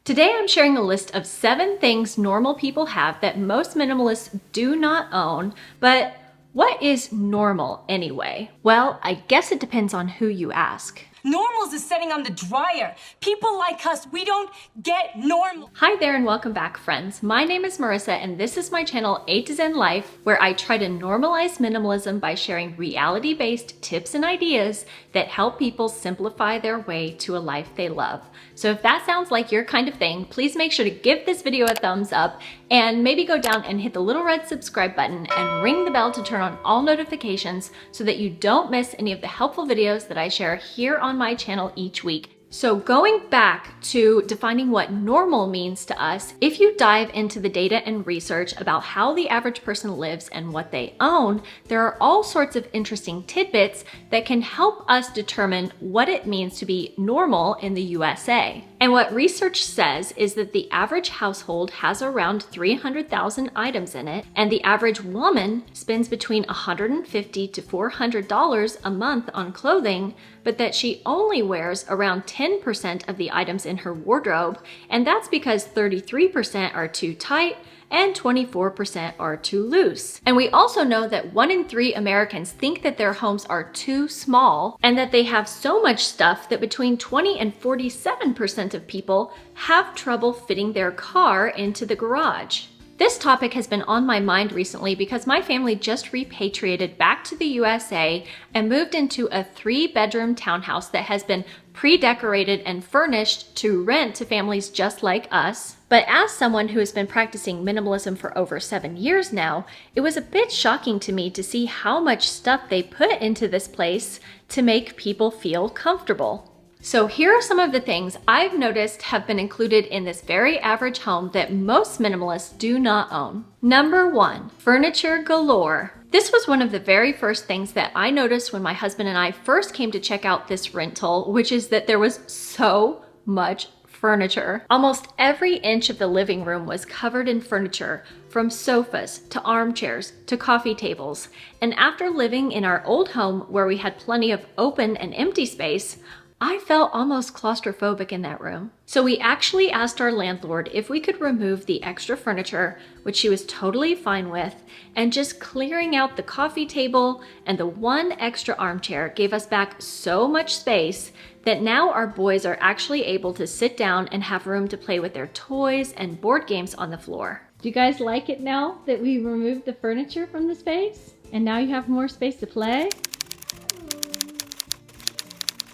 Today I'm sharing a list of 7 things normal people have that most minimalists do not own, but what is normal anyway? Well, I guess it depends on who you ask. Normal's is setting on the dryer. People like us, we don't get normal. Hi there and welcome back, friends. My name is Marissa and this is my channel A to Zen Life, where I try to normalize minimalism by sharing reality-based tips and ideas that help people simplify their way to a life they love. So if that sounds like your kind of thing, please make sure to give this video a thumbs up and maybe go down and hit the little red subscribe button and ring the bell to turn on all notifications so that you don't miss any of the helpful videos that I share here on my channel each week. So going back to defining what normal means to us, if you dive into the data and research about how the average person lives and what they own, there are all sorts of interesting tidbits that can help us determine what it means to be normal in the USA. And what research says is that the average household has around 300,000 items in it, and the average woman spends between $150 to $400 a month on clothing, but that she only wears around 10% of the items in her wardrobe, and that's because 33% are too tight and 24% are too loose. And we also know that 1 in 3 Americans think that their homes are too small and that they have so much stuff that between 20 and 47% of people have trouble fitting their car into the garage. This topic has been on my mind recently because my family just repatriated back to the USA and moved into a 3-bedroom townhouse that has been pre-decorated and furnished to rent to families just like us. But as someone who has been practicing minimalism for over 7 years now, it was a bit shocking to me to see how much stuff they put into this place to make people feel comfortable. So here are some of the things I've noticed have been included in this very average home that most minimalists do not own. Number 1, furniture galore. This was one of the very first things that I noticed when my husband and I first came to check out this rental, which is that there was so much furniture. Almost every inch of the living room was covered in furniture, from sofas to armchairs to coffee tables. And after living in our old home where we had plenty of open and empty space, I felt almost claustrophobic in that room. So we actually asked our landlord if we could remove the extra furniture, which she was totally fine with, and just clearing out the coffee table and the 1 extra armchair gave us back so much space that now our boys are actually able to sit down and have room to play with their toys and board games on the floor. Do you guys like it now that we removed the furniture from the space? And now you have more space to play?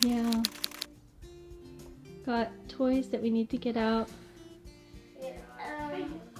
Yeah. Got toys that we need to get out.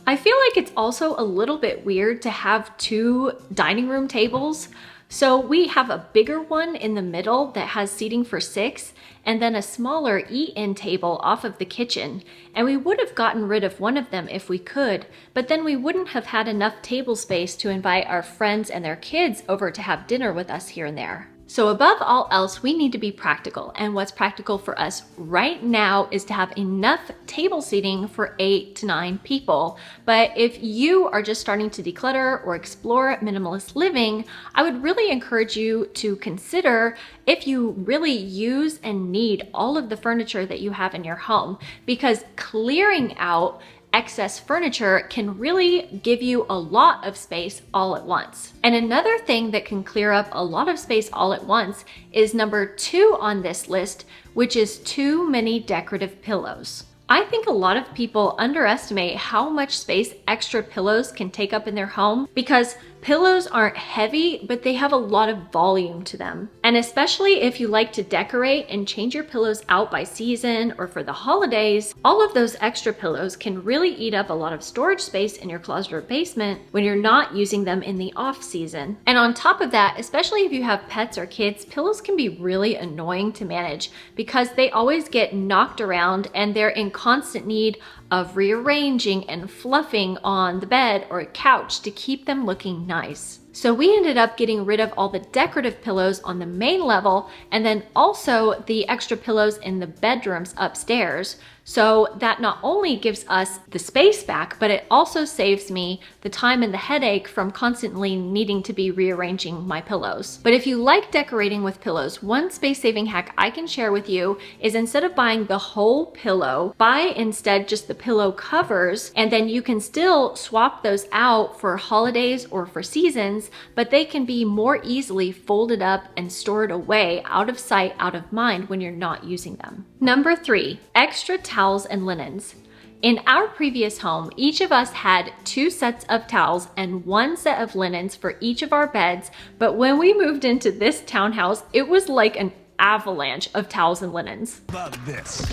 I feel like it's also a little bit weird to have 2 dining room tables. So we have a bigger one in the middle that has seating for 6 and then a smaller eat-in table off of the kitchen. And we would have gotten rid of one of them if we could, but then we wouldn't have had enough table space to invite our friends and their kids over to have dinner with us here and there. So above all else, we need to be practical, and what's practical for us right now is to have enough table seating for 8 to 9 people. But if you are just starting to declutter or explore minimalist living, I would really encourage you to consider if you really use and need all of the furniture that you have in your home, because clearing out excess furniture can really give you a lot of space all at once. And another thing that can clear up a lot of space all at once is number 2 on this list, which is too many decorative pillows. I think a lot of people underestimate how much space extra pillows can take up in their home because pillows aren't heavy, but they have a lot of volume to them. And especially if you like to decorate and change your pillows out by season or for the holidays, all of those extra pillows can really eat up a lot of storage space in your closet or basement when you're not using them in the off season. And on top of that, especially if you have pets or kids, pillows can be really annoying to manage because they always get knocked around and they're in constant need of rearranging and fluffing on the bed or couch to keep them looking nice. So we ended up getting rid of all the decorative pillows on the main level and then also the extra pillows in the bedrooms upstairs. So that not only gives us the space back, but it also saves me the time and the headache from constantly needing to be rearranging my pillows. But if you like decorating with pillows, one space-saving hack I can share with you is instead of buying the whole pillow, buy instead just the pillow covers, and then you can still swap those out for holidays or for seasons, but they can be more easily folded up and stored away out of sight, out of mind when you're not using them. Number 3, extra towels and linens. In our previous home, each of us had 2 sets of towels and 1 set of linens for each of our beds, but when we moved into this townhouse, it was like an avalanche of towels and linens. Love this.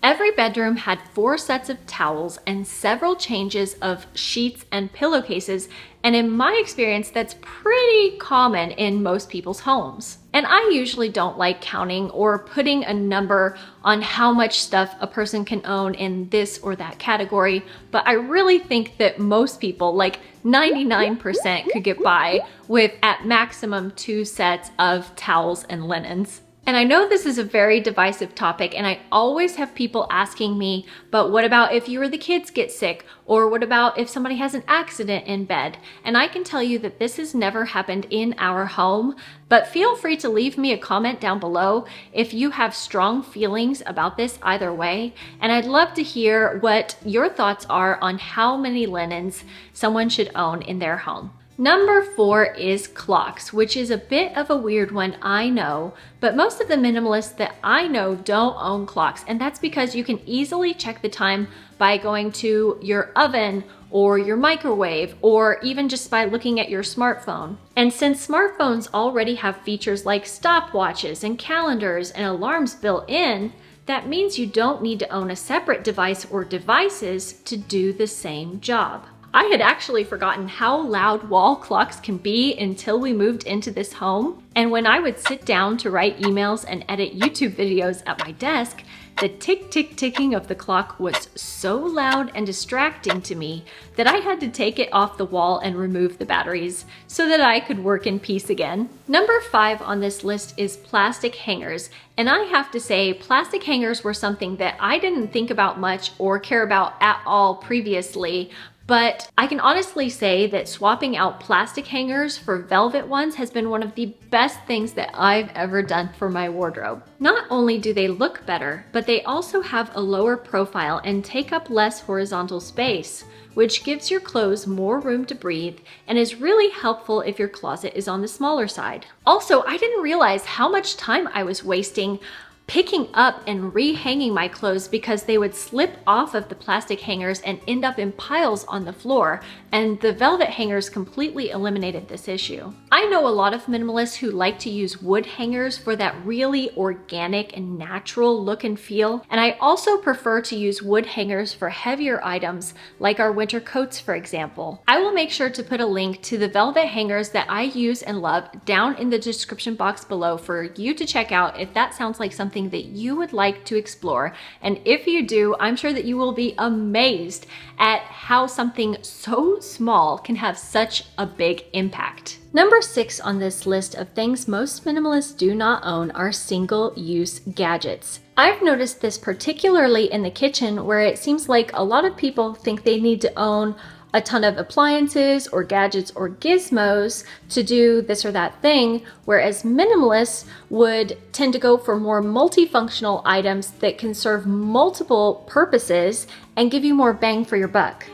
Every bedroom had 4 sets of towels and several changes of sheets and pillowcases, and in my experience, that's pretty common in most people's homes. And I usually don't like counting or putting a number on how much stuff a person can own in this or that category, but I really think that most people, like 99%, could get by with at maximum 2 sets of towels and linens. And I know this is a very divisive topic, and I always have people asking me, but what about if you or the kids get sick? Or what about if somebody has an accident in bed? And I can tell you that this has never happened in our home, but feel free to leave me a comment down below if you have strong feelings about this either way. And I'd love to hear what your thoughts are on how many linens someone should own in their home. Number 4 is clocks, which is a bit of a weird one, I know, but most of the minimalists that I know don't own clocks, and that's because you can easily check the time by going to your oven or your microwave, or even just by looking at your smartphone. And since smartphones already have features like stopwatches and calendars and alarms built in, that means you don't need to own a separate device or devices to do the same job. I had actually forgotten how loud wall clocks can be until we moved into this home. And when I would sit down to write emails and edit YouTube videos at my desk, the tick tick ticking of the clock was so loud and distracting to me that I had to take it off the wall and remove the batteries so that I could work in peace again. Number 5 on this list is plastic hangers. And I have to say, plastic hangers were something that I didn't think about much or care about at all previously. But I can honestly say that swapping out plastic hangers for velvet ones has been one of the best things that I've ever done for my wardrobe. Not only do they look better, but they also have a lower profile and take up less horizontal space, which gives your clothes more room to breathe and is really helpful if your closet is on the smaller side. Also, I didn't realize how much time I was wasting picking up and rehanging my clothes because they would slip off of the plastic hangers and end up in piles on the floor, and the velvet hangers completely eliminated this issue. I know a lot of minimalists who like to use wood hangers for that really organic and natural look and feel, and I also prefer to use wood hangers for heavier items like our winter coats, for example. I will make sure to put a link to the velvet hangers that I use and love down in the description box below for you to check out if that sounds like something that you would like to explore. And if you do, I'm sure that you will be amazed at how something so small can have such a big impact. Number 6 on this list of things most minimalists do not own are single-use gadgets. I've noticed this particularly in the kitchen, where it seems like a lot of people think they need to own a ton of appliances or gadgets or gizmos to do this or that thing, whereas minimalists would tend to go for more multifunctional items that can serve multiple purposes and give you more bang for your buck.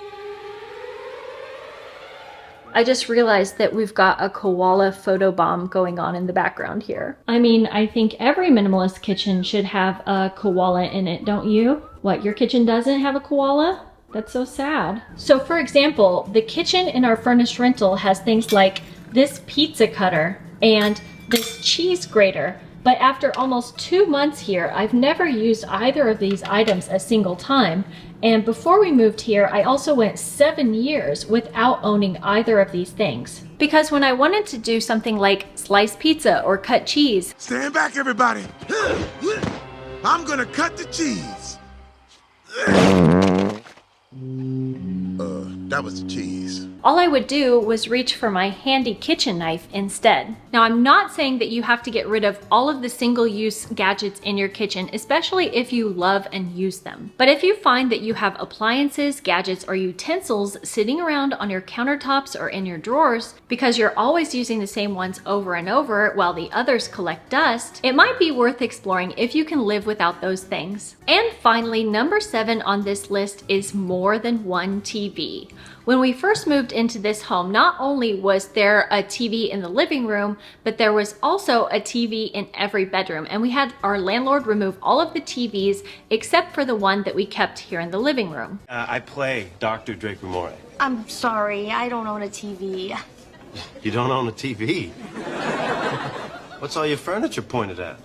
I just realized that we've got a koala photobomb going on in the background here. I mean, I think every minimalist kitchen should have a koala in it, don't you? What, your kitchen doesn't have a koala? That's so sad. So for example, the kitchen in our furnished rental has things like this pizza cutter and this cheese grater. But after almost 2 months here, I've never used either of these items a single time. And before we moved here, I also went 7 years without owning either of these things. Because when I wanted to do something like slice pizza or cut cheese. Stand back, everybody. I'm gonna cut the cheese. That was the cheese. All I would do was reach for my handy kitchen knife instead. Now, I'm not saying that you have to get rid of all of the single-use gadgets in your kitchen, especially if you love and use them. But if you find that you have appliances, gadgets, or utensils sitting around on your countertops or in your drawers because you're always using the same ones over and over while the others collect dust, it might be worth exploring if you can live without those things. And finally, number 7 on this list is more than one TV. When we first moved into this home, not only was there a TV in the living room, but there was also a TV in every bedroom, and we had our landlord remove all of the TVs except for the one that we kept here in the living room. I play Dr. Draper Moore. I'm sorry, I don't own a TV. You don't own a TV? What's all your furniture pointed at?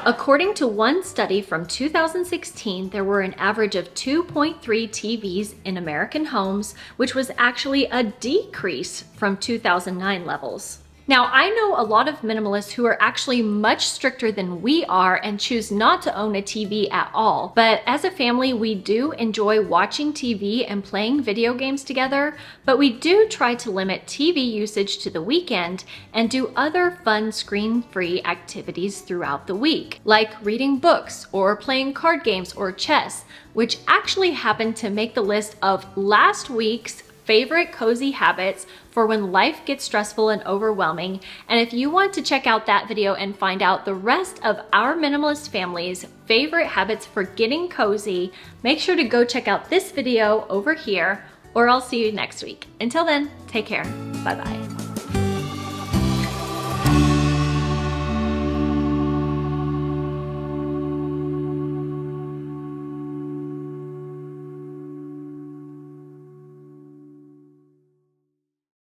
According to one study from 2016, there were an average of 2.3 TVs in American homes, which was actually a decrease from 2009 levels. Now, I know a lot of minimalists who are actually much stricter than we are and choose not to own a TV at all. But as a family, we do enjoy watching TV and playing video games together, but we do try to limit TV usage to the weekend and do other fun screen-free activities throughout the week, like reading books or playing card games or chess, which actually happened to make the list of last week's favorite cozy habits for when life gets stressful and overwhelming. And if you want to check out that video and find out the rest of our minimalist family's favorite habits for getting cozy, make sure to go check out this video over here, or I'll see you next week. Until then, take care. Bye-bye.